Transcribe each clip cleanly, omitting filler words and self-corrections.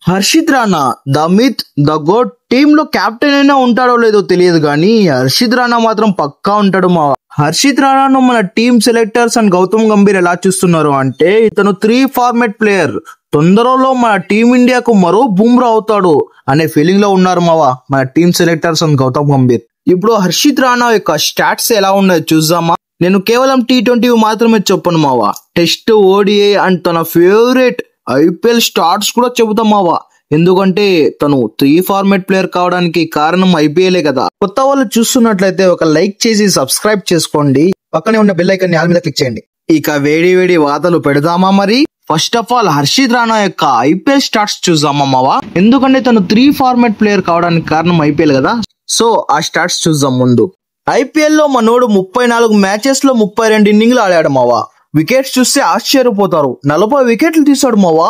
Harshit Rana the myth the goat team లో captain అయినా ఉంటాడో లేదో తెలియదు కానీ హర్షిత్ రాణా మాత్రం పక్కా ఉంటాడు మా. హర్షిత్ రాణాను మన team selectors and Gautam Gambhir ఎలా చూస్తున్నారు అంటే ఇతను 3 ఫార్మాట్ ప్లేయర్, తొందరలో మన టీమిండియాకు మరో బూమ్రా అవుతాడు అనే ఫీలింగ్ లో ఉన్నారు మావా మన team selectors and Gautam Gambhir. ఇప్పుడు హర్షిత్ రాణా యొక్క స్టాట్స్ ఎలా ఉన్నాయో చూద్దామా. నేను కేవలం T20 మాత్రమే చెప్పను మావా, టెస్ట్, ఓడిఐ అండ్ తన ఫేవరెట్ IPL స్టార్ట్స్ కూడా చెబుతాం మావా. ఎందుకంటే తను 3 ఫార్మాట్ ప్లేయర్ కావడానికి కారణం IPL కదా. కొత్త వాళ్ళు చూస్తున్నట్లయితే ఒక లైక్ చేసి సబ్స్క్రైబ్ చేసుకోండి, పక్కనే ఉన్న బెల్ ఐకాన్ ని ఆల్ మీద క్లిక్ చేయండి. ఇక వేడి వేడి వార్తలు పెడదామా మరి. First of all Harshit Rana యొక్క IPL స్టార్ట్స్ చూద్దామా మావా. ఎందుకంటే తను 3 ఫార్మాట్ ప్లేయర్ కావడానికి కారణం IPL కదా. సో ఆ స్టార్ట్స్ చూద్దాం. ముందు IPL లో మనోడు 34 మ్యాచెస్ లో 32 ఇన్నింగ్లు ఆడాడు మావా. వికెట్స్ చూస్తే ఆశ్చర్యపోతారు, 40 వికెట్లు తీసాడు మావా.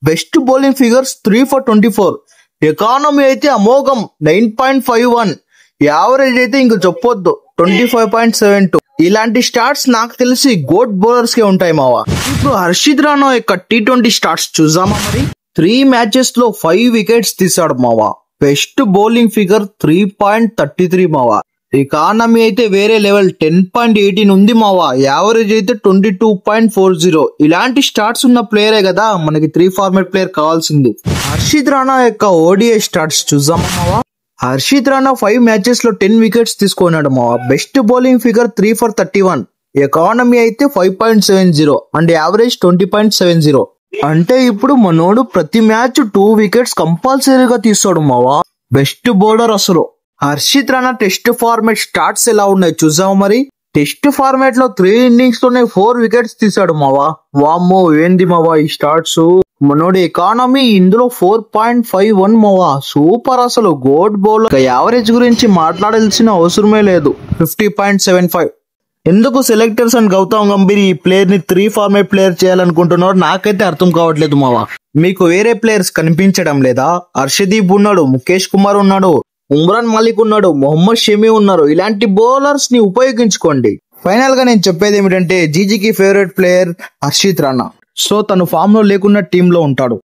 Best bowling figures 3 for 24, economy అయితే అమోఘం 9.51, యావరేజ్ అయితే ఇంక చెప్పొద్దు 25.72. ఇలాంటి స్టార్ట్స్ నాకు తెలిసి గోట్ బౌలర్స్ కే ఉంటాయి మావా. ఇప్పుడు హర్షిత్ రాణా యొక్క T20 స్టార్ట్స్ చూద్దామా మరి. 3 మ్యాచెస్ లో 5 వికెట్స్ తీసాడు మావా. బెస్ట్ బౌలింగ్ ఫిగర్ 3.33 మావా. ఎకానమీ అయితే వేరే లెవెల్ 10.18 ఉంది మావా. యావరేజ్ అయితే 22.40. ఇలాంటి స్టార్ట్స్ ఉన్న ప్లేయరే కదా మనకి 3 ఫార్మాట్ ప్లేయర్ కావాల్సింది. హర్షిత్ రాణా యొక్క ODI స్టార్ట్స్ చూద్దామా మావా. హర్షిత్ రాణా 5 మ్యాచెస్ లో 10 వికెట్స్ తీసుకున్నాడు మావా. Best bowling figure 3 for 31, economy అయితే 5.70 అండ్ యావరేజ్ 20.70. అంటే ఇప్పుడు మనోడు ప్రతి మ్యాచ్ 2 వికెట్స్ కంపల్సరీగా తీస్తాడు మావా. బెస్ట్ బౌలర్ అసలు. Harshit Rana test format stats ఎలా ఉన్నాయి చూసాము మరి. టెస్ట్ ఫార్మాట్ లో 3 ఇన్నింగ్స్ లోనే 4 వికెట్స్ తీసాడు మావా. వామ్మో ఏంది మావా ఈ స్టార్ట్స్. మనోడి ఎకానమీ ఇందులో 4.51 మావా. సూపర్ అసలు, గోడ్ బౌలర్. యావరేజ్ గురించి మాట్లాడాల్సిన అవసరమే లేదు, 50.75. ఎందుకు సెలెక్టర్స్ అండ్ గౌతమ్ గంభీర్ ఈ ప్లేయర్ ని 3 ఫార్మాట్ ప్లేయర్ చేయాలనుకుంటున్నారు నాకైతే అర్థం కావట్లేదు మావా. మీకు వేరే ప్లేయర్స్ కనిపించడం లేదా? హర్షదీప్ ఉన్నాడు, ముఖేష్ కుమార్ ఉన్నాడు, ఉమ్రాన్ మలిక్ ఉన్నాడు, మొహమ్మద్ షమి ఉన్నారు. ఇలాంటి బౌలర్స్ ని ఉపయోగించుకోండి. ఫైనల్ గా నేను చెప్పేది ఏమిటంటే జీజీకి favourite player Harshit Rana. So తను ఫామ్ లో లేకున్న టీమ్ లో ఉంటాడు.